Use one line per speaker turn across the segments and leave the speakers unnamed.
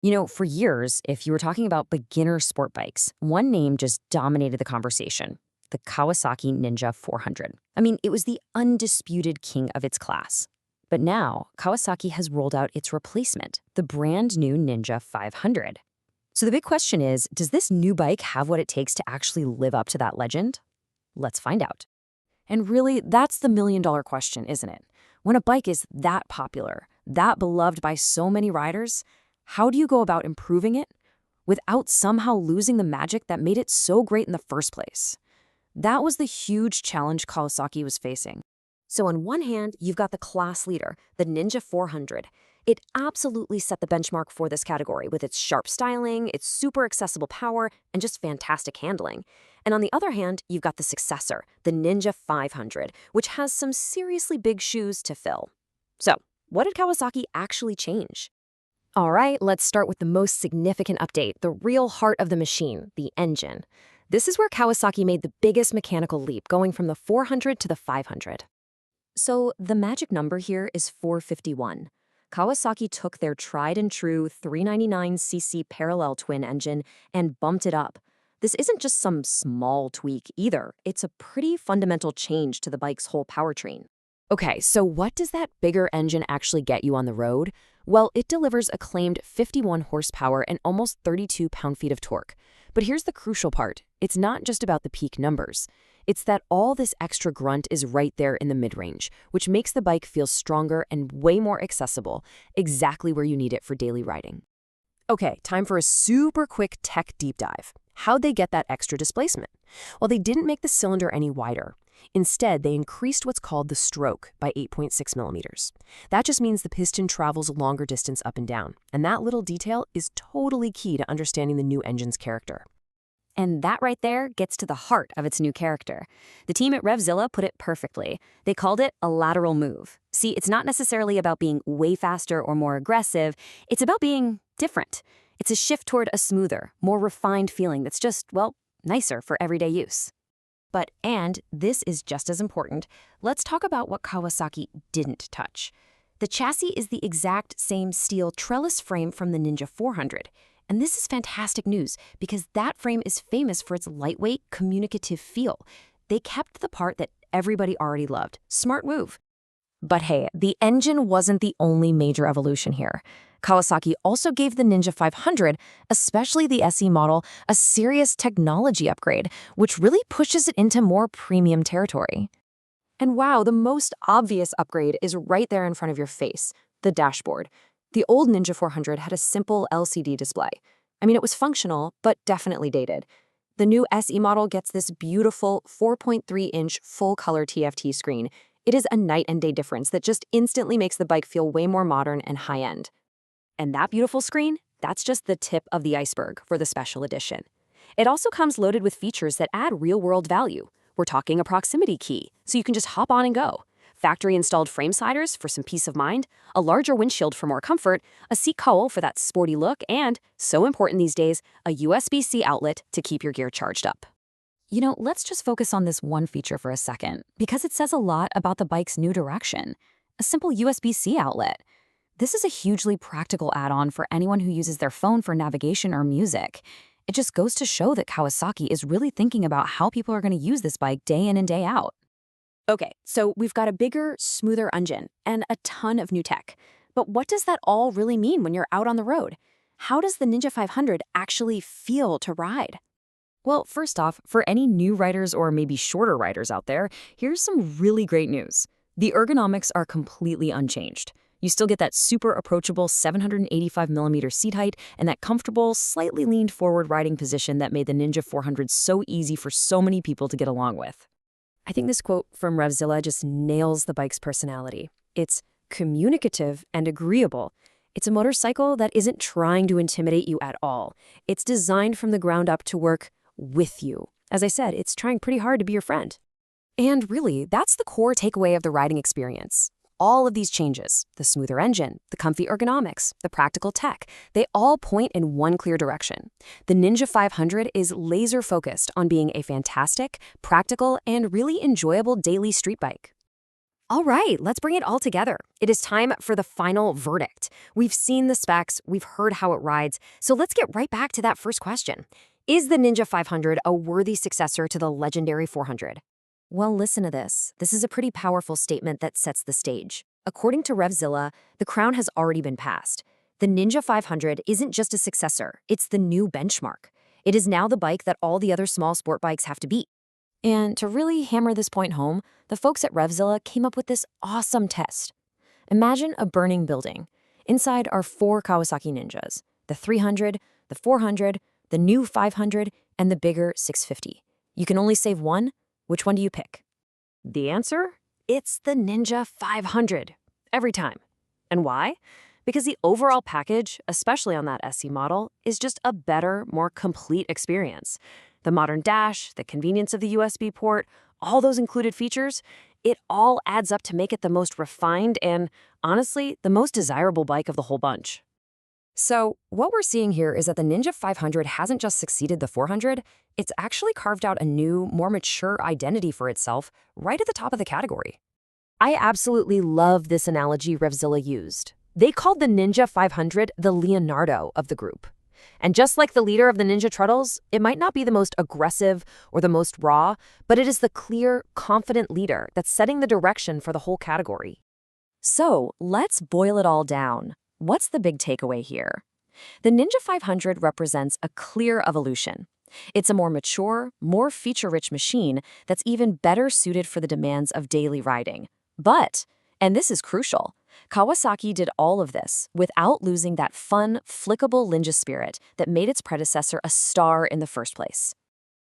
For years, if you were talking about beginner sport bikes, one name just dominated the conversation: the Kawasaki Ninja 400. It was the undisputed king of its class. But now, Kawasaki has rolled out its replacement, the brand new Ninja 500. So the big question is, does this new bike have what it takes to actually live up to that legend? Let's find out. And really, that's the million-dollar question, isn't it? When a bike is that popular, that beloved by so many riders, how do you go about improving it without somehow losing the magic that made it so great in the first place? That was the huge challenge Kawasaki was facing. So on one hand, you've got the class leader, the Ninja 400. It absolutely set the benchmark for this category with its sharp styling, its super accessible power, and just fantastic handling. And on the other hand, you've got the successor, the Ninja 500, which has some seriously big shoes to fill. So, what did Kawasaki actually change? All right, let's start with the most significant update, the real heart of the machine, the engine. This is where Kawasaki made the biggest mechanical leap, going from the 400 to the 500. So the magic number here is 451. Kawasaki took their tried and true 399cc parallel twin engine and bumped it up. This isn't just some small tweak either. It's a pretty fundamental change to the bike's whole powertrain. Okay, so what does that bigger engine actually get you on the road? Well, it delivers a claimed 51 horsepower and almost 32 pound-feet of torque. But here's the crucial part. It's not just about the peak numbers. It's that all this extra grunt is right there in the mid-range, which makes the bike feel stronger and way more accessible, exactly where you need it for daily riding. Okay, time for a super quick tech deep dive. How'd they get that extra displacement? Well, they didn't make the cylinder any wider. Instead, they increased what's called the stroke by 8.6 millimeters. That just means the piston travels a longer distance up and down, and that little detail is totally key to understanding the new engine's character. And that right there gets to the heart of its new character. The team at RevZilla put it perfectly. They called it a lateral move. See, it's not necessarily about being way faster or more aggressive. It's about being different. It's a shift toward a smoother, more refined feeling that's just, well, nicer for everyday use. And this is just as important, let's talk about what Kawasaki didn't touch. The chassis is the exact same steel trellis frame from the Ninja 400. And this is fantastic news because that frame is famous for its lightweight, communicative feel. They kept the part that everybody already loved. Smart move. But hey, the engine wasn't the only major evolution here. Kawasaki also gave the Ninja 500, especially the SE model, a serious technology upgrade, which really pushes it into more premium territory. And wow, the most obvious upgrade is right there in front of your face, the dashboard. The old Ninja 400 had a simple LCD display. It was functional, but definitely dated. The new SE model gets this beautiful 4.3-inch full-color TFT screen. It is a night and day difference that just instantly makes the bike feel way more modern and high-end. And that beautiful screen, that's just the tip of the iceberg for the special edition. It also comes loaded with features that add real-world value. We're talking a proximity key, so you can just hop on and go. Factory-installed frame sliders for some peace of mind, a larger windshield for more comfort, a seat cowl for that sporty look, and, so important these days, a USB-C outlet to keep your gear charged up. Let's just focus on this one feature for a second, because it says a lot about the bike's new direction. A simple USB-C outlet. This is a hugely practical add-on for anyone who uses their phone for navigation or music. It just goes to show that Kawasaki is really thinking about how people are going to use this bike day in and day out. Okay, so we've got a bigger, smoother engine and a ton of new tech. But what does that all really mean when you're out on the road? How does the Ninja 500 actually feel to ride? Well, first off, for any new riders or maybe shorter riders out there, here's some really great news. The ergonomics are completely unchanged. You still get that super approachable 785mm seat height and that comfortable, slightly leaned forward riding position that made the Ninja 400 so easy for so many people to get along with. I think this quote from RevZilla just nails the bike's personality. It's communicative and agreeable. It's a motorcycle that isn't trying to intimidate you at all. It's designed from the ground up to work with you. As I said, it's trying pretty hard to be your friend. And really, that's the core takeaway of the riding experience. All of these changes, the smoother engine, the comfy ergonomics, the practical tech, they all point in one clear direction. The Ninja 500 is laser-focused on being a fantastic, practical, and really enjoyable daily street bike. All right, let's bring it all together. It is time for the final verdict. We've seen the specs, we've heard how it rides, so let's get right back to that first question. Is the Ninja 500 a worthy successor to the legendary 400? Well, listen to this. This is a pretty powerful statement that sets the stage. According to RevZilla, the crown has already been passed. The Ninja 500 isn't just a successor, it's the new benchmark. It is now the bike that all the other small sport bikes have to beat. And to really hammer this point home, the folks at RevZilla came up with this awesome test. Imagine a burning building. Inside are 4 Kawasaki Ninjas, the 300, the 400, the new 500, and the bigger 650. You can only save one. Which one do you pick? The answer? It's the Ninja 500. Every time. And why? Because the overall package, especially on that SC model, is just a better, more complete experience. The modern dash, the convenience of the USB port, all those included features, it all adds up to make it the most refined and, honestly, the most desirable bike of the whole bunch. So, what we're seeing here is that the Ninja 500 hasn't just succeeded the 400, it's actually carved out a new, more mature identity for itself right at the top of the category. I absolutely love this analogy RevZilla used. They called the Ninja 500 the Leonardo of the group. And just like the leader of the Ninja Turtles, it might not be the most aggressive or the most raw, but it is the clear, confident leader that's setting the direction for the whole category. So, let's boil it all down. What's the big takeaway here? The Ninja 500 represents a clear evolution. It's a more mature, more feature-rich machine that's even better suited for the demands of daily riding. But, and this is crucial, Kawasaki did all of this without losing that fun, flickable Ninja spirit that made its predecessor a star in the first place.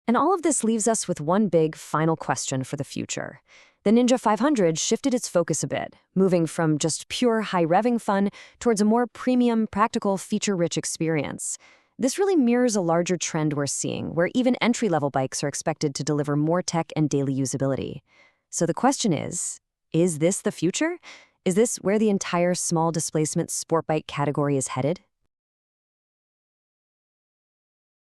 And all of this leaves us with one big, final question for the future. The Ninja 500 shifted its focus a bit, moving from just pure high-revving fun towards a more premium, practical, feature-rich experience. This really mirrors a larger trend we're seeing, where even entry-level bikes are expected to deliver more tech and daily usability. So the question is this the future? Is this where the entire small displacement sport bike category is headed?